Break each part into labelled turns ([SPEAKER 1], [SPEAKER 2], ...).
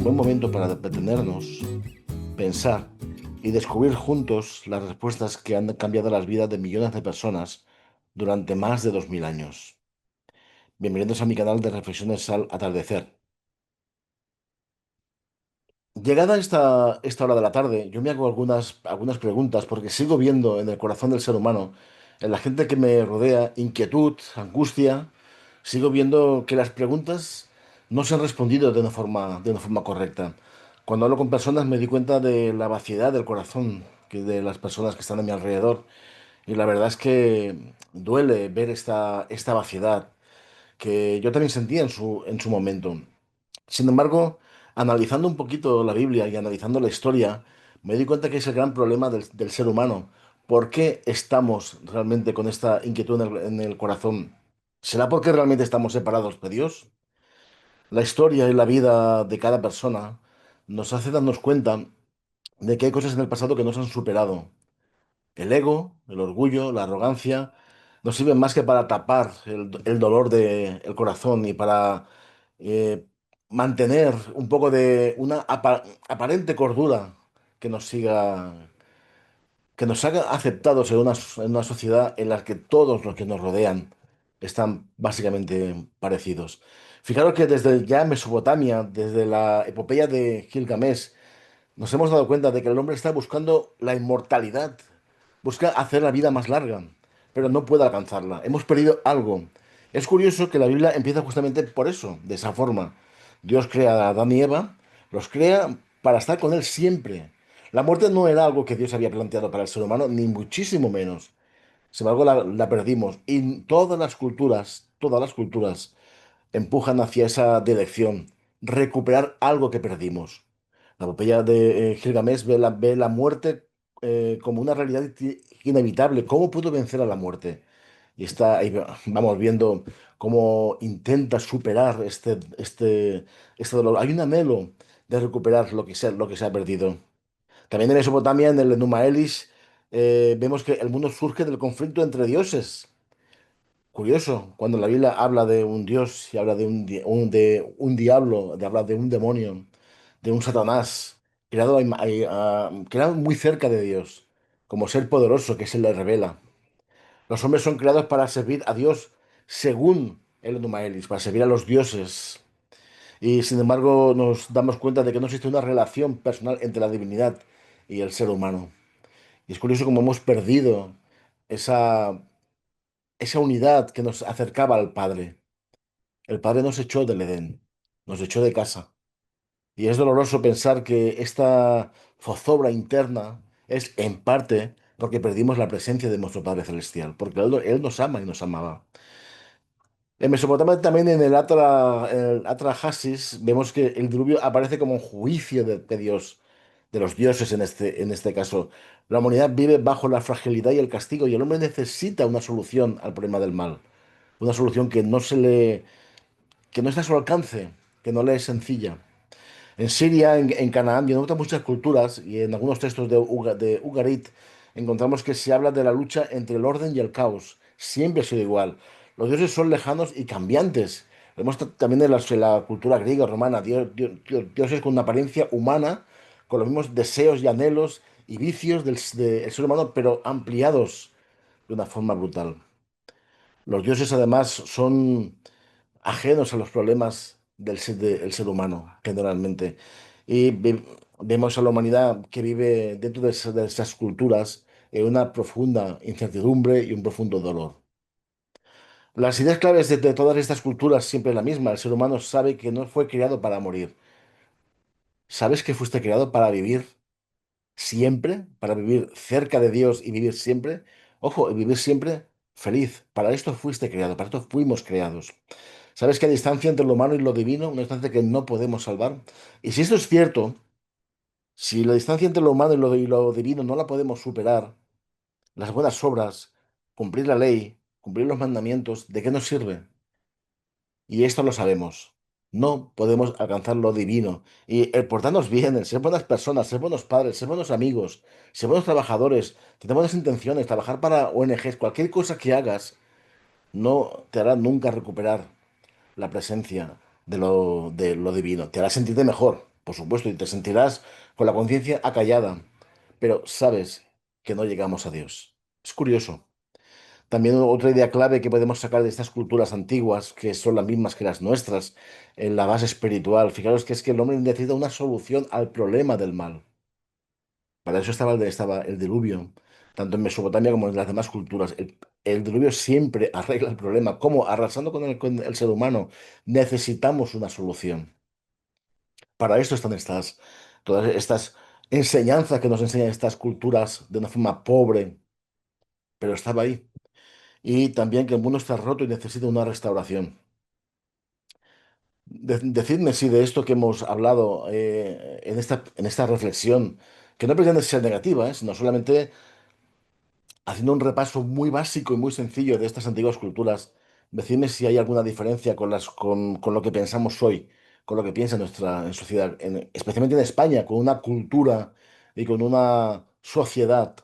[SPEAKER 1] un buen momento para detenernos, pensar y descubrir juntos las respuestas que han cambiado las vidas de millones de personas durante más de 2000 años. Bienvenidos a mi canal de Reflexiones al Atardecer. Llegada esta hora de la tarde, yo me hago algunas preguntas porque sigo viendo en el corazón del ser humano, en la gente que me rodea, inquietud, angustia. Sigo viendo que las preguntas no se han respondido de una forma correcta. Cuando hablo con personas me di cuenta de la vaciedad del corazón de las personas que están a mi alrededor. Y la verdad es que duele ver esta vaciedad que yo también sentía en su momento. Sin embargo, analizando un poquito la Biblia y analizando la historia, me di cuenta que es el gran problema del ser humano. ¿Por qué estamos realmente con esta inquietud en el corazón? ¿Será porque realmente estamos separados de Dios? La historia y la vida de cada persona nos hace darnos cuenta de que hay cosas en el pasado que no se han superado. El ego, el orgullo, la arrogancia, no sirven más que para tapar el dolor del corazón y para eh, mantener un poco de una aparente cordura que nos siga, que nos haga aceptados en una sociedad en la que todos los que nos rodean están básicamente parecidos. Fijaros que desde ya Mesopotamia, desde la epopeya de Gilgamesh, nos hemos dado cuenta de que el hombre está buscando la inmortalidad, busca hacer la vida más larga, pero no puede alcanzarla. Hemos perdido algo. Es curioso que la Biblia empieza justamente por eso, de esa forma. Dios crea a Adán y Eva, los crea para estar con él siempre. La muerte no era algo que Dios había planteado para el ser humano, ni muchísimo menos. Sin embargo, la perdimos. Y todas las culturas empujan hacia esa dirección, recuperar algo que perdimos. La epopeya de Gilgamesh ve la muerte como una realidad inevitable. ¿Cómo pudo vencer a la muerte? Y ahí vamos viendo cómo intenta superar este dolor. Hay un anhelo de recuperar lo que se ha perdido. También en Mesopotamia, en el Enuma Elish, vemos que el mundo surge del conflicto entre dioses. Curioso, cuando la Biblia habla de un Dios y habla de un diablo, habla de un demonio, de un Satanás, creado muy cerca de Dios, como ser poderoso que se le revela. Los hombres son creados para servir a Dios según el Enuma Elish, para servir a los dioses. Y sin embargo nos damos cuenta de que no existe una relación personal entre la divinidad y el ser humano. Y es curioso cómo hemos perdido esa unidad que nos acercaba al Padre. El Padre nos echó del Edén, nos echó de casa. Y es doloroso pensar que esta zozobra interna es en parte porque perdimos la presencia de nuestro Padre Celestial, porque Él nos ama y nos amaba. En Mesopotamia también en el Atra Hasis vemos que el diluvio aparece como un juicio de Dios, de los dioses en este caso. La humanidad vive bajo la fragilidad y el castigo y el hombre necesita una solución al problema del mal, una solución que no está a su alcance, que no le es sencilla. En Siria, en Canaán y en otras muchas culturas, y en algunos textos de Ugarit, encontramos que se habla de la lucha entre el orden y el caos. Siempre ha sido igual. Los dioses son lejanos y cambiantes. Vemos también en la cultura griega, romana, dioses con una apariencia humana, con los mismos deseos y anhelos y vicios del ser humano, pero ampliados de una forma brutal. Los dioses además son ajenos a los problemas del ser humano, generalmente. Y vemos a la humanidad que vive dentro de esas culturas en una profunda incertidumbre y un profundo dolor. Las ideas claves de todas estas culturas siempre es la misma. El ser humano sabe que no fue creado para morir. ¿Sabes que fuiste creado para vivir siempre? Para vivir cerca de Dios y vivir siempre. Ojo, y vivir siempre feliz. Para esto fuiste creado, para esto fuimos creados. ¿Sabes que hay distancia entre lo humano y lo divino? Una distancia que no podemos salvar. Y si esto es cierto, si la distancia entre lo humano y lo divino no la podemos superar, las buenas obras, cumplir la ley, cumplir los mandamientos, ¿de qué nos sirve? Y esto lo sabemos. No podemos alcanzar lo divino. Y el portarnos bien, el ser buenas personas, ser buenos padres, ser buenos amigos, ser buenos trabajadores, tener buenas intenciones, trabajar para ONGs, cualquier cosa que hagas, no te hará nunca recuperar la presencia de lo divino. Te hará sentirte mejor, por supuesto, y te sentirás con la conciencia acallada, pero sabes que no llegamos a Dios. Es curioso. También otra idea clave que podemos sacar de estas culturas antiguas, que son las mismas que las nuestras, en la base espiritual, fijaros que es que el hombre necesita una solución al problema del mal. Para eso estaba el diluvio, tanto en Mesopotamia como en las demás culturas. El diluvio siempre arregla el problema. ¿Cómo? Arrasando con el ser humano. Necesitamos una solución. Para esto están todas estas enseñanzas que nos enseñan estas culturas de una forma pobre, pero estaba ahí. Y también que el mundo está roto y necesita una restauración. Decidme si de esto que hemos hablado en esta reflexión, que no pretende ser negativa, sino solamente haciendo un repaso muy básico y muy sencillo de estas antiguas culturas, decidme si hay alguna diferencia con lo que pensamos hoy, con lo que piensa nuestra sociedad, especialmente en España, con una cultura y con una sociedad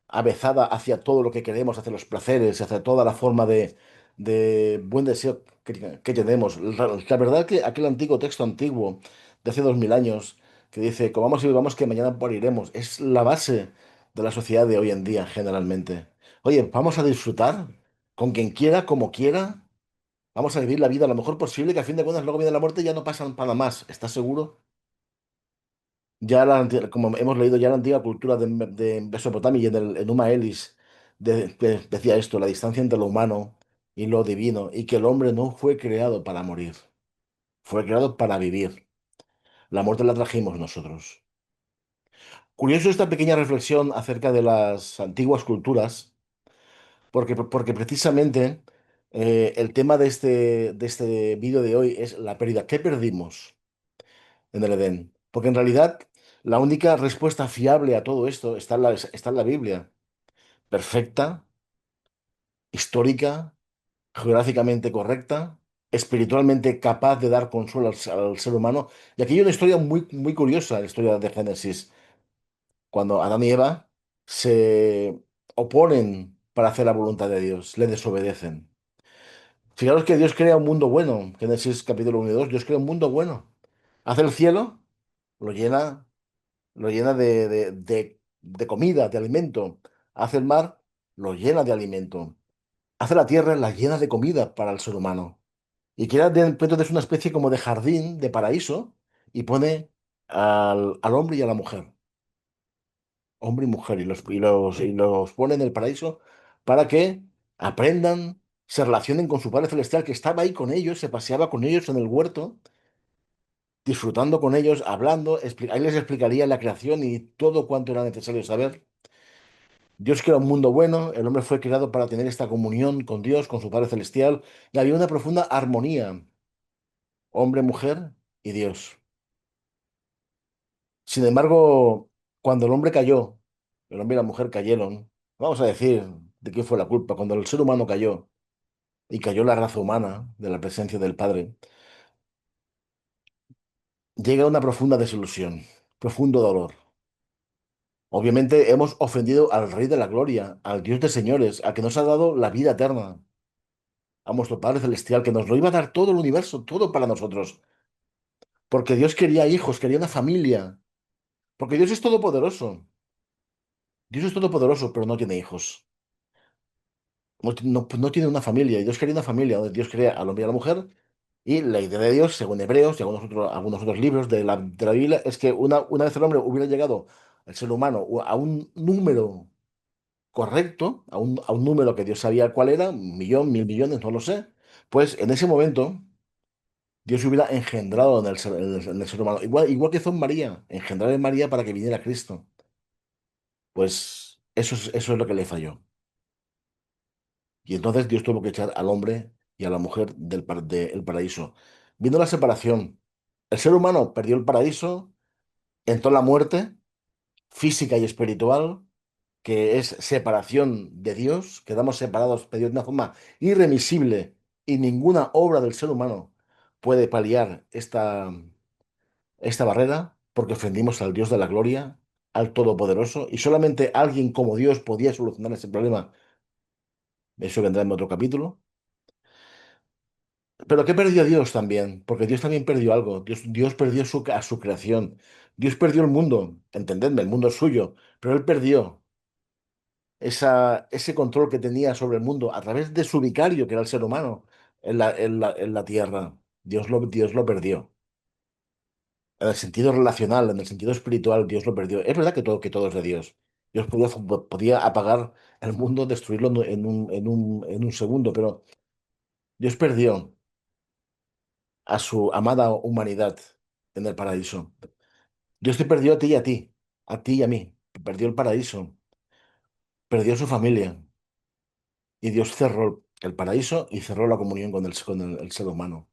[SPEAKER 1] avezada hacia todo lo que queremos, hacia los placeres, hacia toda la forma de buen deseo que tenemos. La verdad que aquel antiguo texto antiguo de hace 2000 años que dice, comamos y bebamos que mañana moriremos, es la base de la sociedad de hoy en día generalmente. Oye, vamos a disfrutar con quien quiera, como quiera, vamos a vivir la vida lo mejor posible, que a fin de cuentas luego viene la muerte y ya no pasa nada más. ¿Estás seguro? Ya como hemos leído, ya la antigua cultura de Mesopotamia y en el Enuma Elis decía esto, la distancia entre lo humano y lo divino, y que el hombre no fue creado para morir, fue creado para vivir. La muerte la trajimos nosotros. Curioso esta pequeña reflexión acerca de las antiguas culturas, porque precisamente el tema de este vídeo de hoy es la pérdida. ¿Qué perdimos en el Edén? Porque en realidad la única respuesta fiable a todo esto está en la Biblia. Perfecta, histórica, geográficamente correcta, espiritualmente capaz de dar consuelo al ser humano. Y aquí hay una historia muy curiosa, la historia de Génesis, cuando Adán y Eva se oponen para hacer la voluntad de Dios, le desobedecen. Fijaros que Dios crea un mundo bueno, Génesis capítulo 1 y 2, Dios crea un mundo bueno. Hace el cielo, lo llena lo llena de comida, de alimento. Hace el mar, lo llena de alimento. Hace la tierra, la llena de comida para el ser humano. Y crea entonces una especie como de jardín, de paraíso, y pone al hombre y a la mujer, hombre y mujer, y los pone en el paraíso para que aprendan, se relacionen con su Padre Celestial, que estaba ahí con ellos, se paseaba con ellos en el huerto, disfrutando con ellos, hablando, ahí les explicaría la creación y todo cuanto era necesario saber. Dios crea un mundo bueno, el hombre fue creado para tener esta comunión con Dios, con su Padre Celestial, y había una profunda armonía, hombre, mujer y Dios. Sin embargo, cuando el hombre cayó, el hombre y la mujer cayeron, vamos a decir de quién fue la culpa, cuando el ser humano cayó y cayó la raza humana de la presencia del Padre, llega una profunda desilusión, profundo dolor. Obviamente hemos ofendido al Rey de la Gloria, al Dios de señores, al que nos ha dado la vida eterna, a nuestro Padre Celestial, que nos lo iba a dar todo el universo, todo para nosotros. Porque Dios quería hijos, quería una familia. Porque Dios es todopoderoso. Dios es todopoderoso, pero no tiene hijos. No tiene una familia. Y Dios quería una familia donde Dios crea al hombre y a la mujer. Y la idea de Dios, según Hebreos y algunos otros libros de la Biblia, es que una vez el hombre hubiera llegado, el ser humano, a un número correcto, a un número que Dios sabía cuál era, 1 millón, 1.000 millones, no lo sé, pues en ese momento Dios se hubiera engendrado en el ser humano. Igual que hizo en María, engendrar en María para que viniera Cristo. Pues eso es lo que le falló. Y entonces Dios tuvo que echar al hombre y a la mujer del paraíso. Vino la separación. El ser humano perdió el paraíso, entró la muerte física y espiritual, que es separación de Dios. Quedamos separados de Dios de una forma irremisible y ninguna obra del ser humano puede paliar esta barrera porque ofendimos al Dios de la gloria, al Todopoderoso, y solamente alguien como Dios podía solucionar ese problema. Eso vendrá en otro capítulo. Pero ¿qué perdió Dios también? Porque Dios también perdió algo. Dios perdió a su creación. Dios perdió el mundo. Entendedme, el mundo es suyo. Pero Él perdió ese control que tenía sobre el mundo a través de su vicario, que era el ser humano, en la tierra. Dios lo perdió. En el sentido relacional, en el sentido espiritual, Dios lo perdió. Es verdad que todo es de Dios. Dios podía apagar el mundo, destruirlo en un segundo, pero Dios perdió a su amada humanidad en el paraíso. Dios te perdió a ti y a mí. Perdió el paraíso, perdió su familia y Dios cerró el paraíso y cerró la comunión con el ser humano.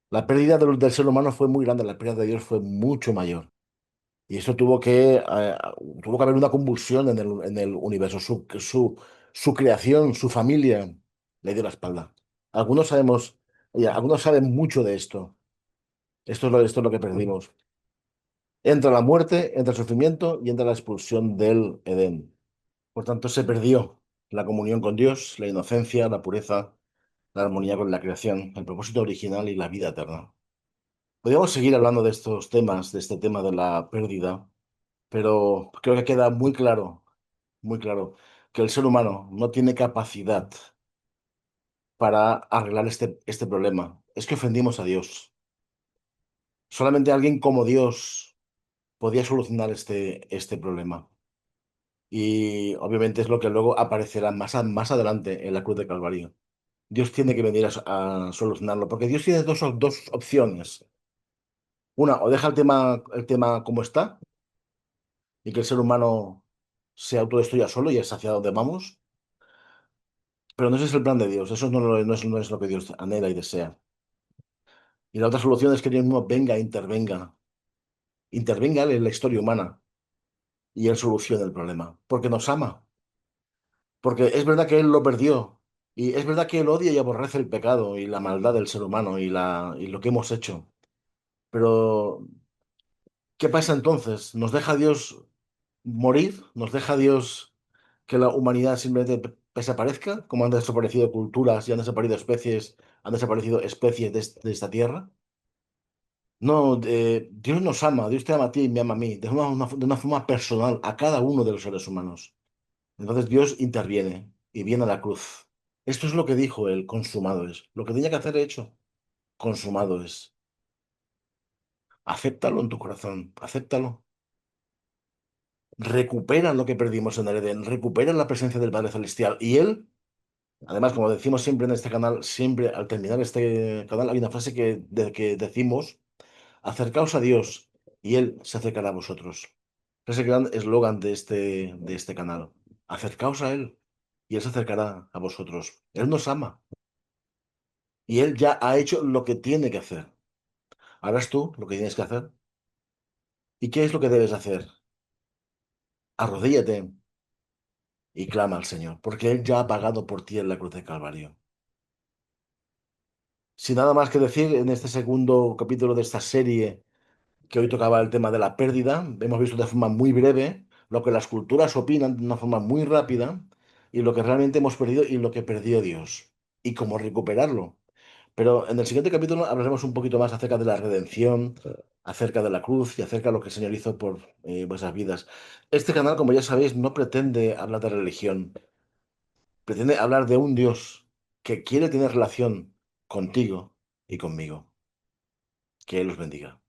[SPEAKER 1] La pérdida del ser humano fue muy grande, la pérdida de Dios fue mucho mayor. Y eso tuvo que haber una convulsión en el universo. Su creación, su familia le dio la espalda. Algunos sabemos, oye, algunos saben mucho de esto. Esto es lo que perdimos. Entra la muerte, entra el sufrimiento y entra la expulsión del Edén. Por tanto, se perdió la comunión con Dios, la inocencia, la pureza, la armonía con la creación, el propósito original y la vida eterna. Podríamos seguir hablando de estos temas, de este tema de la pérdida, pero creo que queda muy claro, que el ser humano no tiene capacidad para arreglar este problema. Es que ofendimos a Dios. Solamente alguien como Dios podía solucionar este problema. Y obviamente es lo que luego aparecerá más adelante en la cruz de Calvario. Dios tiene que venir a solucionarlo, porque Dios tiene dos opciones. Una, o deja el tema como está y que el ser humano se autodestruya solo y es hacia donde vamos, pero no ese es el plan de Dios, eso no es lo que Dios anhela y desea. Y la otra solución es que Dios mismo venga e intervenga Él en la historia humana y Él solucione el problema, porque nos ama, porque es verdad que Él lo perdió y es verdad que Él odia y aborrece el pecado y la maldad del ser humano y lo que hemos hecho. Pero, ¿qué pasa entonces? ¿Nos deja Dios morir? ¿Nos deja Dios que la humanidad simplemente desaparezca? Como han desaparecido culturas y han desaparecido especies de esta tierra. No, Dios nos ama, Dios te ama a ti y me ama a mí, de una forma personal a cada uno de los seres humanos. Entonces Dios interviene y viene a la cruz. Esto es lo que dijo él, consumado es. Lo que tenía que hacer hecho, consumado es. Acéptalo en tu corazón, acéptalo. Recupera lo que perdimos en el Edén, recupera la presencia del Padre Celestial. Y Él, además, como decimos siempre en este canal, siempre al terminar este canal hay una frase que decimos, acercaos a Dios y Él se acercará a vosotros. Es el gran eslogan de este canal. Acercaos a Él y Él se acercará a vosotros. Él nos ama y Él ya ha hecho lo que tiene que hacer. Harás tú lo que tienes que hacer. ¿Y qué es lo que debes hacer? Arrodíllate y clama al Señor, porque Él ya ha pagado por ti en la cruz de Calvario. Sin nada más que decir, en este segundo capítulo de esta serie que hoy tocaba el tema de la pérdida, hemos visto de forma muy breve lo que las culturas opinan de una forma muy rápida y lo que realmente hemos perdido y lo que perdió Dios y cómo recuperarlo. Pero en el siguiente capítulo hablaremos un poquito más acerca de la redención, acerca de la cruz y acerca de lo que el Señor hizo por vuestras vidas. Este canal, como ya sabéis, no pretende hablar de religión, pretende hablar de un Dios que quiere tener relación contigo y conmigo. Que Él los bendiga.